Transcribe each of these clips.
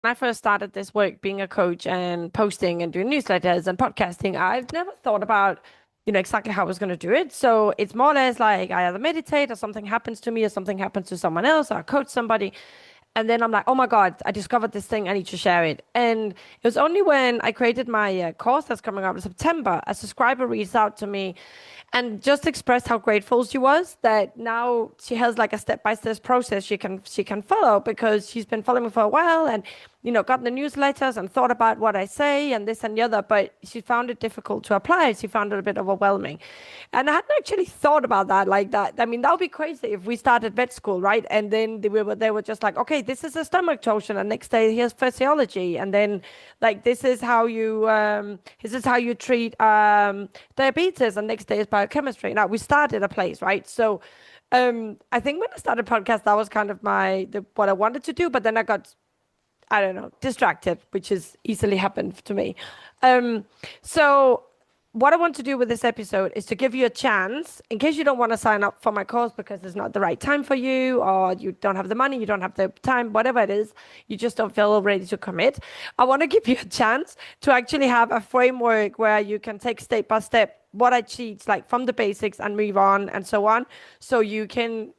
I first started this work being a coach and posting and doing newsletters and podcasting, I've never thought about, exactly how I was going to do it. So it's more or less like I either meditate or something happens to me or something happens to someone else or I coach somebody. And then I'm like, oh my God, I discovered this thing. I need to share it. And it was only when I created my course that's coming up in September, a subscriber reached out to me and just expressed how grateful she was that now she has like a step-by-step process she can follow because she's been following me for a while and gotten the newsletters and thought about what I say and this and the other, but she found it difficult to apply. She found it a bit overwhelming. And I hadn't actually thought about that like that. I mean, that would be crazy if we started vet school, right? And then they were just like, okay, this is a stomach torsion, and next day here's physiology, and then like this is how you treat diabetes, and next day is biochemistry. Now we started a place, right? So I think when I started podcast, that was kind of what I wanted to do, but then I don't know, distracted, which has easily happened to me. So what I want to do with this episode is to give you a chance, in case you don't want to sign up for my course because it's not the right time for you, or you don't have the money, you don't have the time, whatever it is, you just don't feel ready to commit. I want to give you a chance to actually have a framework where you can take step by step what I teach, like from the basics and move on and so on. So you can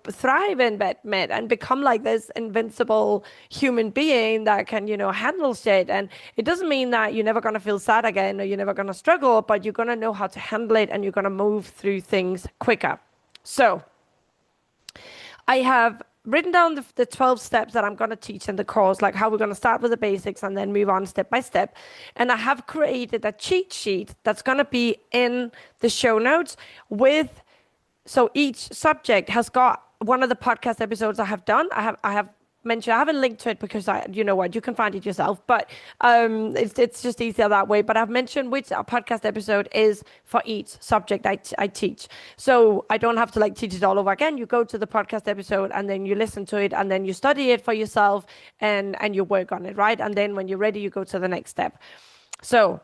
thrive in vet med and become like this invincible human being that can, handle shit. And it doesn't mean that you're never going to feel sad again or you're never going to struggle, but you're going to know how to handle it and you're going to move through things quicker. So I have written down the 12 steps that I'm going to teach in the course, like how we're going to start with the basics and then move on step by step. And I have created a cheat sheet that's going to be in the show notes with so each subject has got one of the podcast episodes I have done. I have mentioned, I haven't linked to it because you can find it yourself, but it's just easier that way. But I've mentioned which podcast episode is for each subject I teach. So I don't have to like teach it all over again. You go to the podcast episode and then you listen to it and then you study it for yourself and you work on it, right? And then when you're ready, you go to the next step. So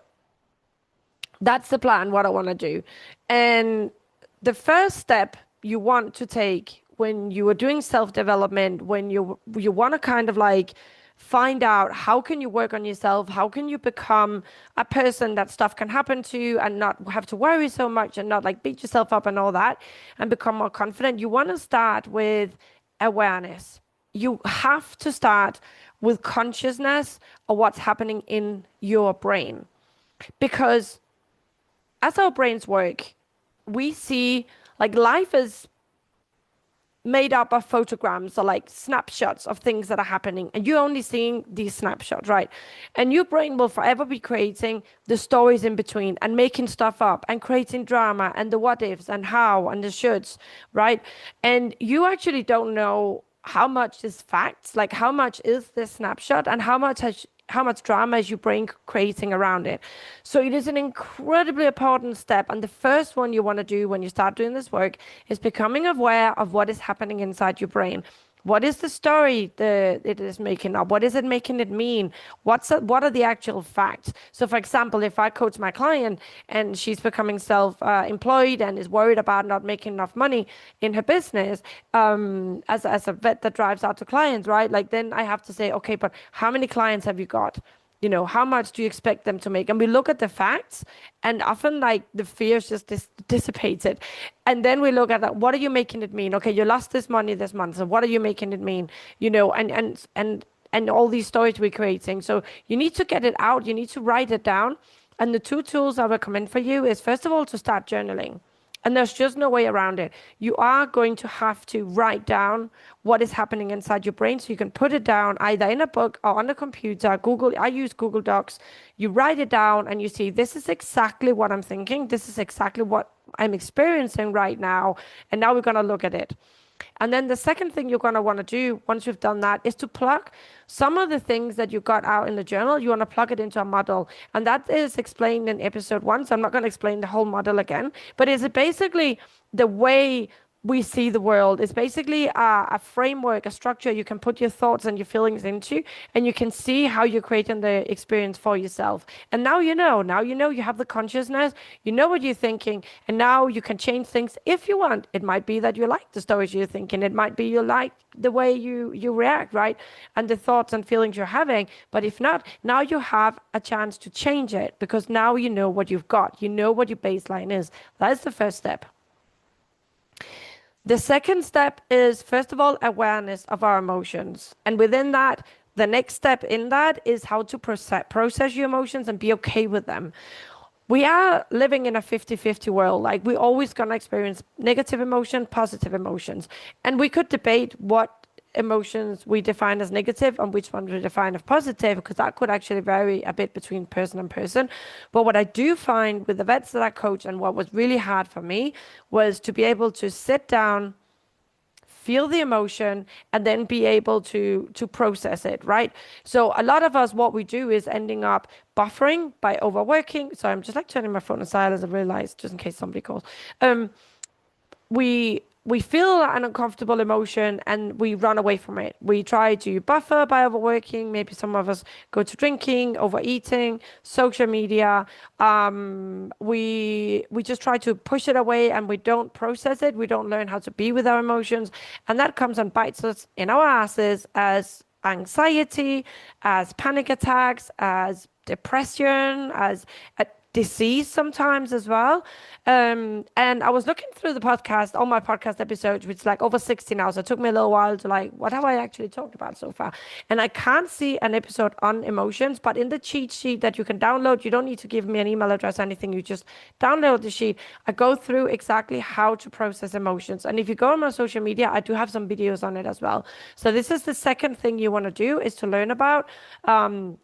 that's the plan, what I want to do. And the first step you want to take when you are doing self-development, when you want to kind of like find out how can you work on yourself, how can you become a person that stuff can happen to and not have to worry so much and not like beat yourself up and all that and become more confident, you want to start with awareness. You have to start with consciousness of what's happening in your brain, because as our brains work, we see like life is made up of photograms or like snapshots of things that are happening, and you're only seeing these snapshots, right? And your brain will forever be creating the stories in between and making stuff up and creating drama and the what ifs and how and the shoulds, right? And you actually don't know how much is facts, like how much is this snapshot and how much drama is your brain creating around it. So it is an incredibly important step. And the first one you want to do when you start doing this work is becoming aware of what is happening inside your brain. What is the story that it is making up? What is it making it mean? What are the actual facts? So, for example, if I coach my client and she's becoming self-employed and is worried about not making enough money in her business, as a vet that drives out to clients, right? Like then I have to say, okay, but how many clients have you got? How much do you expect them to make? And we look at the facts, and often like the fears just dissipated. And then we look at that. What are you making it mean? Okay, you lost this money this month. So what are you making it mean? And all these stories we're creating. So you need to get it out. You need to write it down. And the two tools I recommend for you is, first of all, to start journaling. And there's just no way around it. You are going to have to write down what is happening inside your brain, so you can put it down either in a book or on a computer. I use Google Docs. You write it down and you see, this is exactly what I'm thinking. This is exactly what I'm experiencing right now. And now we're going to look at it. And then the second thing you're going to want to do once you've done that is to plug some of the things that you got out in the journal. You want to plug it into a model. And that is explained in episode 1. So I'm not going to explain the whole model again. But it's basically the way we see the world. It's basically a framework, a structure you can put your thoughts and your feelings into, and you can see how you're creating the experience for yourself. And now you know you have the consciousness, you know what you're thinking, and now you can change things if you want. It might be that you like the stories you're thinking, it might be you like the way you react, right? And the thoughts and feelings you're having. But if not, now you have a chance to change it, because now you know what you've got, you know what your baseline is. That's the first step. The second step is, first of all, awareness of our emotions. And within that, the next step in that is how to process your emotions and be okay with them. We are living in a 50-50 world. Like, we're always going to experience negative emotion, positive emotions. And we could debate what emotions we define as negative and which ones we define as positive, because that could actually vary a bit between person and person. But what I do find with the vets that I coach, and what was really hard for me, was to be able to sit down, feel the emotion, and then be able to process it, right? So a lot of us, what we do is ending up buffering by overworking. So I'm just like turning my phone aside as I realize, just in case somebody calls. We feel an uncomfortable emotion and we run away from it. We try to buffer by overworking. Maybe some of us go to drinking, overeating, social media. We just try to push it away and we don't process it. We don't learn how to be with our emotions, and that comes and bites us in our asses as anxiety, as panic attacks, as depression, as a disease sometimes as well. And I was looking through the podcast, all my podcast episodes, which is like over 60 now. So it took me a little while to like, what have I actually talked about so far? And I can't see an episode on emotions, but in the cheat sheet that you can download, you don't need to give me an email address or anything. You just download the sheet. I go through exactly how to process emotions. And if you go on my social media, I do have some videos on it as well. So this is the second thing you want to do, is to learn about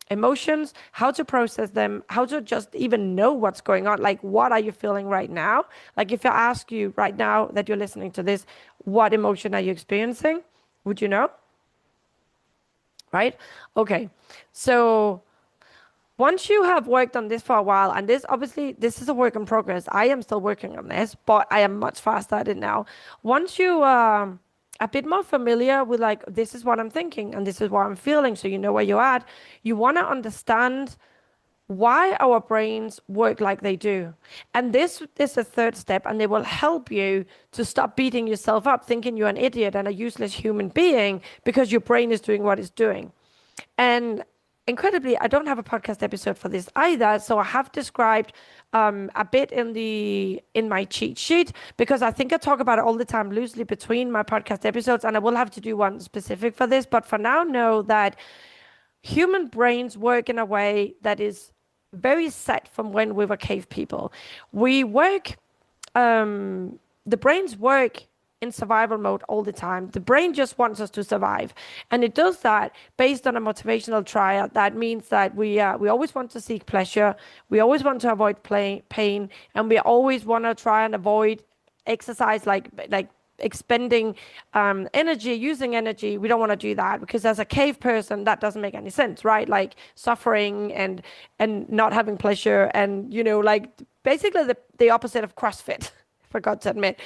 emotions, how to process them, how to just even know what's going on. Like, what are you feeling right now? Like, if I ask you right now that you're listening to this, what emotion are you experiencing? Would you know? Right? Okay. So once you have worked on this for a while, and this obviously, this is a work in progress. I am still working on this, but I am much faster at it now. Once you are a bit more familiar with, like, this is what I'm thinking and this is what I'm feeling, so you know where you're at, you want to understand why our brains work like they do. And this is the third step, and they will help you to stop beating yourself up thinking you're an idiot and a useless human being because your brain is doing what it's doing. And incredibly, I don't have a podcast episode for this either, so I have described a bit in my cheat sheet, because I think I talk about it all the time loosely between my podcast episodes, and I will have to do one specific for this. But for now, know that human brains work in a way that is very set from when we were cave people. We work, the brains work in survival mode all the time. The brain just wants us to survive. And it does that based on a motivational triad. That means that we always want to seek pleasure. We always want to avoid pain. And we always want to try and avoid exercise, like expending energy, using energy. We don't want to do that, because as a cave person, that doesn't make any sense, right? Like suffering and not having pleasure, and like basically the opposite of CrossFit, forgot to admit.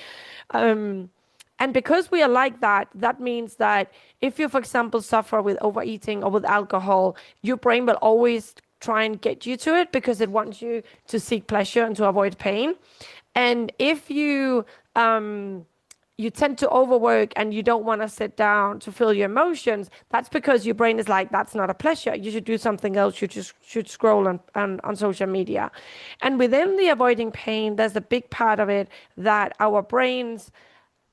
And because we are like that, that means that if you, for example, suffer with overeating or with alcohol, your brain will always try and get you to it because it wants you to seek pleasure and to avoid pain. And if you tend to overwork and you don't want to sit down to feel your emotions, that's because your brain is like, that's not a pleasure. You should do something else. You just should scroll on social media. And within the avoiding pain, there's a big part of it that our brains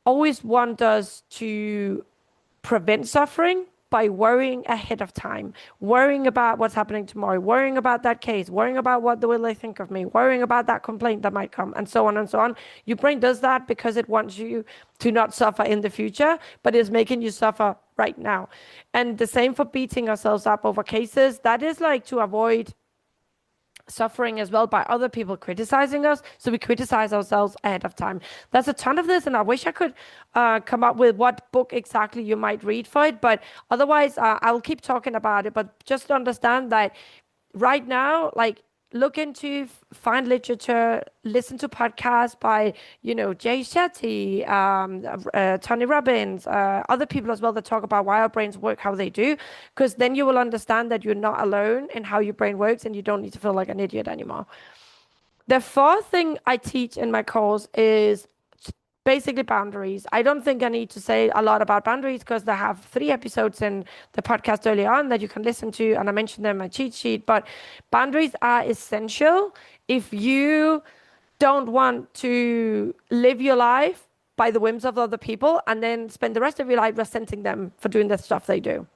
always want us to prevent suffering by worrying ahead of time, worrying about what's happening tomorrow, worrying about that case, worrying about what will they think of me, worrying about that complaint that might come, and so on and so on. Your brain does that because it wants you to not suffer in the future, but it's making you suffer right now. And the same for beating ourselves up over cases. That is like to avoid suffering as well by other people criticizing us. So we criticize ourselves ahead of time. There's a ton of this, and I wish I could come up with what book exactly you might read for it, but otherwise I'll keep talking about it. But just understand that right now, like look into, find literature, listen to podcasts by, Jay Shetty, Tony Robbins, other people as well that talk about why our brains work, how they do, because then you will understand that you're not alone in how your brain works and you don't need to feel like an idiot anymore. The fourth thing I teach in my course is basically boundaries. I don't think I need to say a lot about boundaries because I have 3 episodes in the podcast early on that you can listen to, and I mentioned them in my cheat sheet. But boundaries are essential if you don't want to live your life by the whims of other people and then spend the rest of your life resenting them for doing the stuff they do.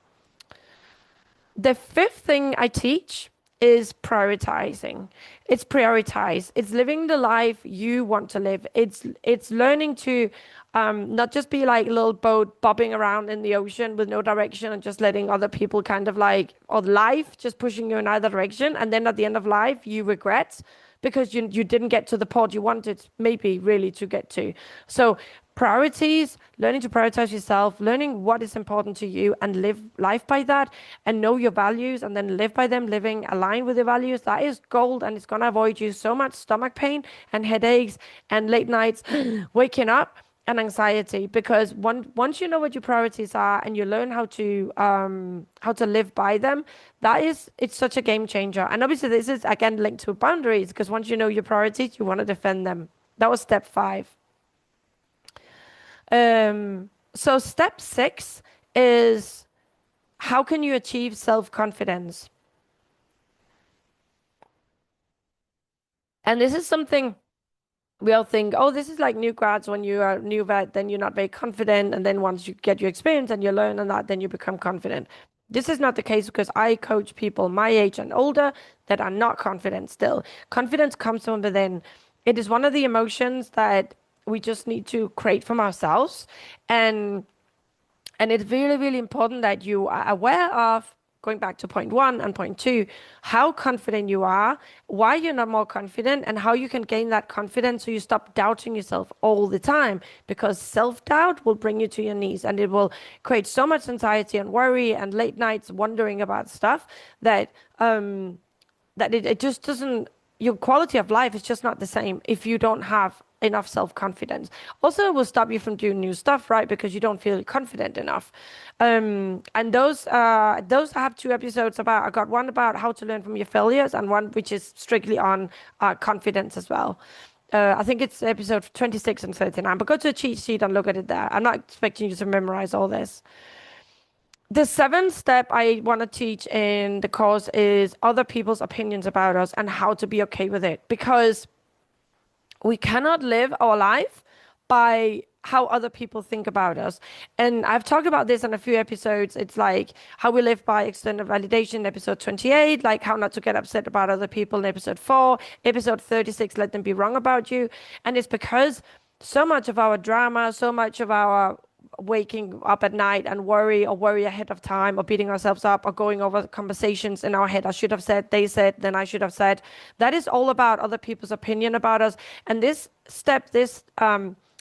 The fifth thing I teach is prioritizing. It's prioritize. It's living the life you want to live. It's learning to not just be like a little boat bobbing around in the ocean with no direction and just letting other people kind of like, or life just pushing you in either direction. And then at the end of life, you regret because you didn't get to the port you wanted maybe really to get to. So priorities, learning to prioritize yourself, learning what is important to you and live life by that and know your values and then live by them, living aligned with your values. That is gold, and it's going to avoid you so much stomach pain and headaches and late nights waking up and anxiety, because once you know what your priorities are and you learn how to live by them, it's such a game changer. And obviously this is again linked to boundaries, because once you know your priorities, you want to defend them. That was step 5. So step 6 is how can you achieve self-confidence? And this is something we all think, oh, this is like new grads. When you are new vet, then you're not very confident. And then once you get your experience and you learn on that, then you become confident. This is not the case, because I coach people my age and older that are not confident still. Confidence comes from within. It is one of the emotions that we just need to create from ourselves. And it's really, really important that you are aware of, going back to point 1 and point 2, how confident you are, why you're not more confident, and how you can gain that confidence so you stop doubting yourself all the time. Because self-doubt will bring you to your knees, and it will create so much anxiety and worry and late nights wondering about stuff that it just doesn't, your quality of life is just not the same if you don't have enough self-confidence. Also, it will stop you from doing new stuff, right? Because you don't feel confident enough. And those I have 2 episodes about. I got one about how to learn from your failures, and one which is strictly on confidence as well. I think it's episode 26 and 39, but go to the cheat sheet and look at it there. I'm not expecting you to memorize all this. The 7th step I want to teach in the course is other people's opinions about us and how to be okay with it. Because we cannot live our life by how other people think about us. And I've talked about this in a few episodes. It's like how we live by external validation, episode 28, like how not to get upset about other people in episode 4, episode 36, let them be wrong about you. And it's because so much of our drama, so much of our waking up at night and worry ahead of time, or beating ourselves up, or going over conversations in our head. I should have said, they said, then I should have said. That is all about other people's opinion about us. And this step, this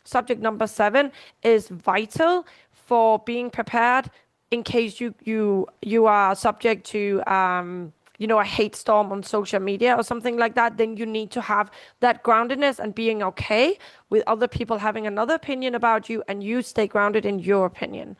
subject number 7, is vital for being prepared in case you are subject to a hate storm on social media or something like that. Then you need to have that groundedness and being okay with other people having another opinion about you, and you stay grounded in your opinion.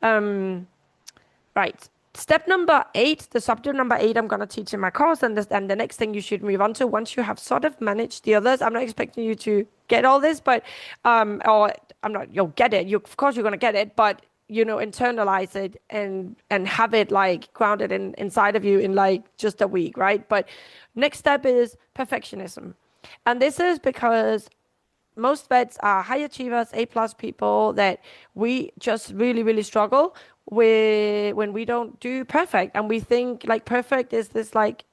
Right. Step number 8, the subject number 8, I'm going to teach in my course, and the next thing you should move on to once you have sort of managed the others. I'm not expecting you to get all this, but you'll get it. Of course you're going to get it, but internalize it and have it like grounded inside of you in like just a week, right? But next step is perfectionism. And this is because most vets are high achievers, A+ people that we just really, really struggle with when we don't do perfect. And we think like perfect is this like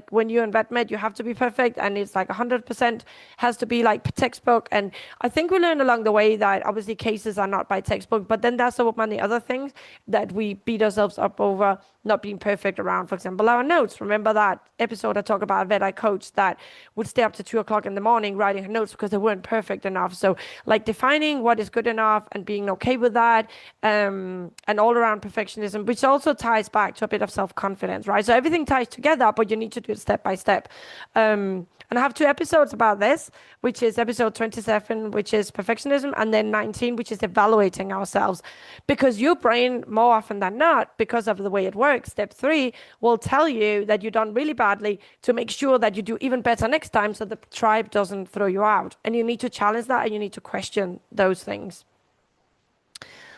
when you're in vet med, you have to be perfect, and it's like 100% has to be like textbook. And I think we learn along the way that obviously cases are not by textbook, but then there's so many other things that we beat ourselves up over not being perfect around. For example, our notes. Remember that episode I talked about a vet I coached that would stay up to 2 o'clock in the morning writing her notes because they weren't perfect enough. So like defining what is good enough and being okay with that, and all around perfectionism, which also ties back to a bit of self-confidence, right? So everything ties together, but you need need to do it step by step. And I have 2 episodes about this, which is episode 27, which is perfectionism, and then 19, which is evaluating ourselves. Because your brain, more often than not, because of the way it works, step 3 will tell you that you've done really badly to make sure that you do even better next time so the tribe doesn't throw you out. And you need to challenge that, and you need to question those things.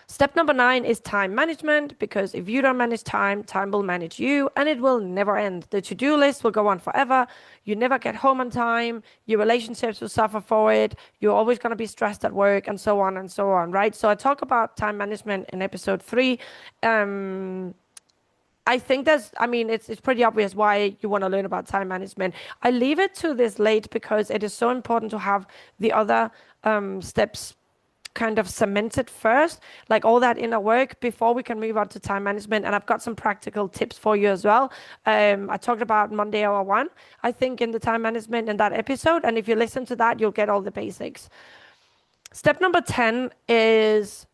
Step number 9 is time management, because if you don't manage time, time will manage you, and it will never end. The to-do list will go on forever. You never get home on time. Your relationships will suffer for it. You're always going to be stressed at work, and so on and so on, right? So I talk about time management in episode 3. I think it's pretty obvious why you want to learn about time management. I leave it to this late because it is so important to have the other steps kind of cemented first, like all that inner work, before we can move on to time management. And I've got some practical tips for you as well. I talked about Monday Hour 1, I think, in the time management in that episode. And if you listen to that, you'll get all the basics. Step number 10 is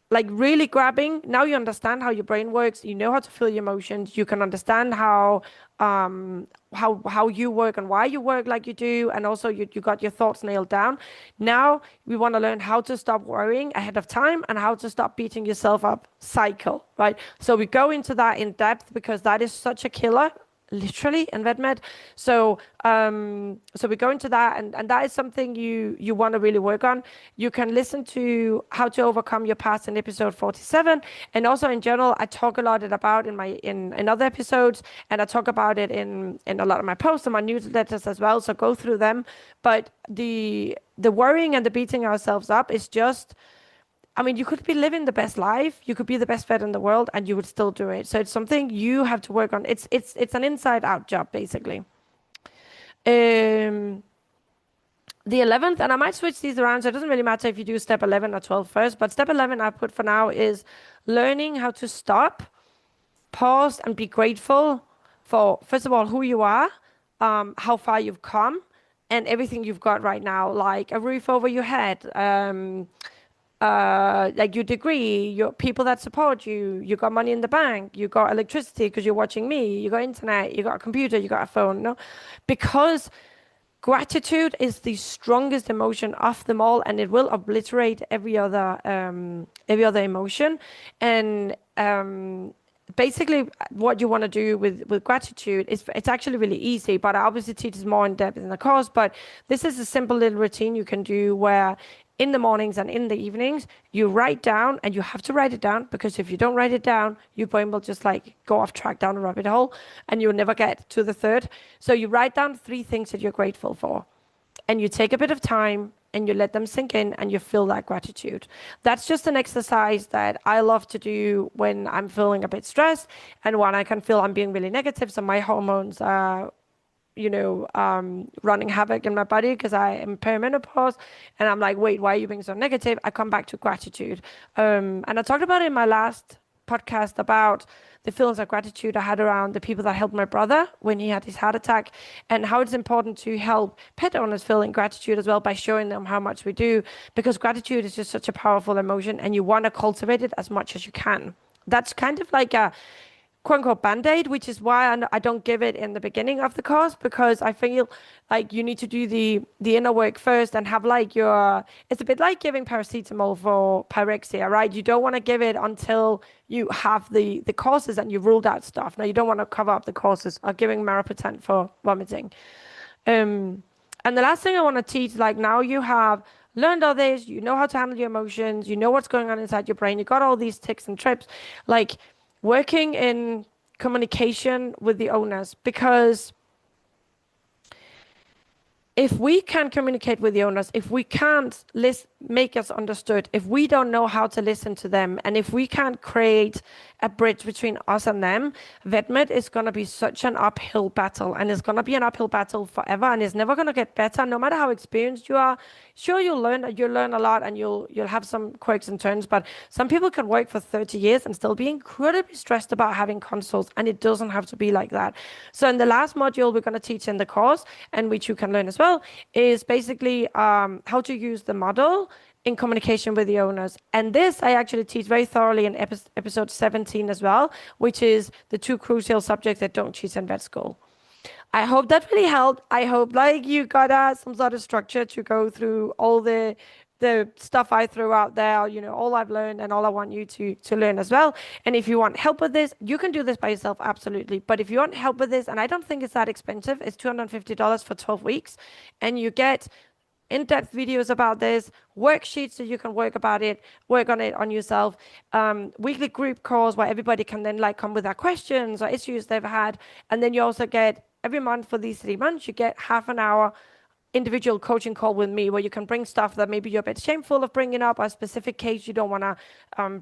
like really grabbing. Now you understand how your brain works. You know how to feel your emotions. You can understand how you work and why you work like you do, and also you got your thoughts nailed down. Now we want to learn how to stop worrying ahead of time and how to stop beating yourself up cycle, right? So we go into that in depth because that is such a killer, literally, in VetMed. So we go into that, and that is something you want to really work on. You can listen to how to overcome your past in episode 47, and also in general, I talk a lot about in other episodes, and I talk about it in a lot of my posts and my newsletters as well. So go through them. But the worrying and the beating ourselves up is just, you could be living the best life, you could be the best vet in the world, and you would still do it. So it's something you have to work on. It's an inside out job, basically. The 11th, and I might switch these around, so it doesn't really matter if you do step 11 or 12 first, but step 11 I put for now is learning how to stop, pause, and be grateful for, first of all, who you are, how far you've come, and everything you've got right now, like a roof over your head, like your degree, your people that support you, you got money in the bank, you got electricity because you're watching me, you got internet, you got a computer, you got a phone, no? Because gratitude is the strongest emotion of them all, and it will obliterate every other emotion. And basically what you want to do with gratitude is, it's actually really easy, but I obviously teach this more in depth in the course, but this is a simple little routine you can do where in the mornings and in the evenings, you write down, and you have to write it down, because if you don't write it down, your brain will just like go off track down a rabbit hole, and you'll never get to the third. So you write down 3 things that you're grateful for, and you take a bit of time and you let them sink in, and you feel that gratitude. That's just an exercise that I love to do when I'm feeling a bit stressed and when I can feel I'm being really negative. So my hormones are running havoc in my body because I am perimenopause, and I'm like, wait, why are you being so negative? I come back to gratitude. And I talked about it in my last podcast about the feelings of gratitude I had around the people that helped my brother when he had his heart attack, and how it's important to help pet owners feeling gratitude as well by showing them how much we do, because gratitude is just such a powerful emotion, and you want to cultivate it as much as you can. That's kind of like a quote-unquote band-aid, which is why I don't give it in the beginning of the course, because I feel like you need to do the inner work first and have like it's a bit like giving paracetamol for pyrexia, right? You don't want to give it until you have the courses and you've ruled out stuff. Now, you don't want to cover up the courses or giving meropetent for vomiting. And the last thing I want to teach, like, now you have learned all this, you know how to handle your emotions, you know what's going on inside your brain, you got all these tips and trips, like working in communication with the owners, because if we can communicate with the owners, if we can't make us understood, if we don't know how to listen to them, and if we can't create a bridge between us and them, VetMed is going to be such an uphill battle, and it's going to be an uphill battle forever, and it's never going to get better, no matter how experienced you are. Sure, you'll learn a lot, and you'll have some quirks and turns, but some people can work for 30 years and still be incredibly stressed about having consults, and it doesn't have to be like that. So in the last module we're going to teach in the course, and which you can learn as well, is basically how to use the model in communication with the owners. And this I actually teach very thoroughly in episode 17 as well, which is the 2 crucial subjects that don't teach in vet school. I hope that really helped. I hope like you got some sort of structure to go through all the stuff I threw out there, all I've learned and all I want you to learn as well. And if you want help with this, you can do this by yourself, absolutely. But if you want help with this, and I don't think it's that expensive, it's $250 for 12 weeks, and you get in-depth videos about this, worksheets so you can work on it on yourself, weekly group calls where everybody can then like come with their questions or issues they've had, and then you also get every month for these 3 months, you get half an hour individual coaching call with me where you can bring stuff that maybe you're a bit shameful of bringing up, or a specific case you don't want to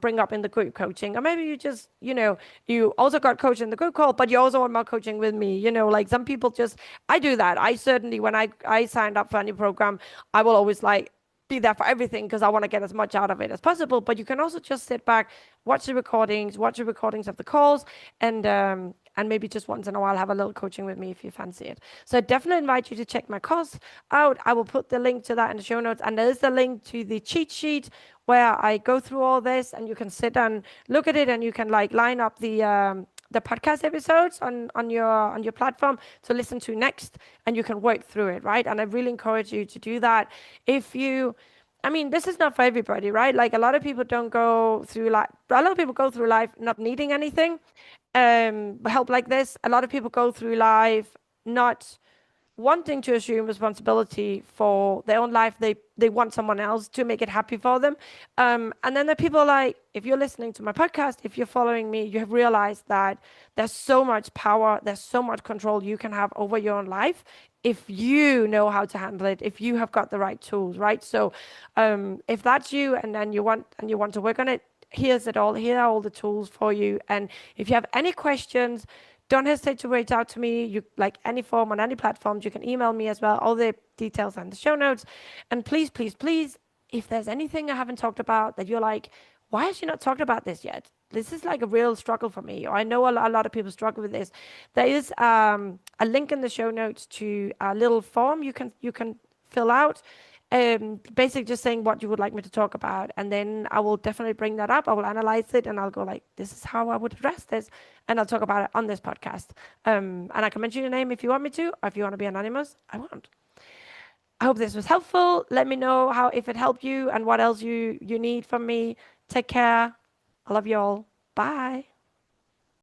bring up in the group coaching, or maybe you just you also got coached in the group call but you also want more coaching with me. Like some people just, I do that. I certainly, when I signed up for any program, I will always like be there for everything because I want to get as much out of it as possible. But you can also just sit back, watch the recordings of the calls, and maybe just once in a while have a little coaching with me if you fancy it. So I definitely invite you to check my course out. I will put the link to that in the show notes, and there's the link to the cheat sheet where I go through all this, and you can sit and look at it, and you can like line up the podcast episodes on your platform to listen to next, and you can work through it, right? And I really encourage you to do that. If you I mean, this is not for everybody, right? Like a lot of people don't go through life. A lot of people go through life not needing anything, help like this. A lot of people go through life not wanting to assume responsibility for their own life. They want someone else to make it happy for them. And then the people like, if you're listening to my podcast, if you're following me, you have realized that there's so much power, there's so much control you can have over your own life if you know how to handle it, if you have got the right tools, right? So if that's you and then you want to work on it, here's it all. Here are all the tools for you. And if you have any questions, don't hesitate to reach out to me. You like any form on any platforms. You can email me as well. All the details are in the show notes. And please, please, please, if there's anything I haven't talked about that you're like, why has she not talked about this yet? This is like a real struggle for me. Or I know a lot of people struggle with this. There is a link in the show notes to a little form you can fill out. Basically just saying what you would like me to talk about, and then I will definitely bring that up. I will analyze it and I'll go like, this is how I would address this, and I'll talk about it on this podcast. And I can mention your name if you want me to, or if you want to be anonymous, I won't. I hope this was helpful. Let me know how, if it helped you, and what else you need from me. Take care. I love you all. Bye.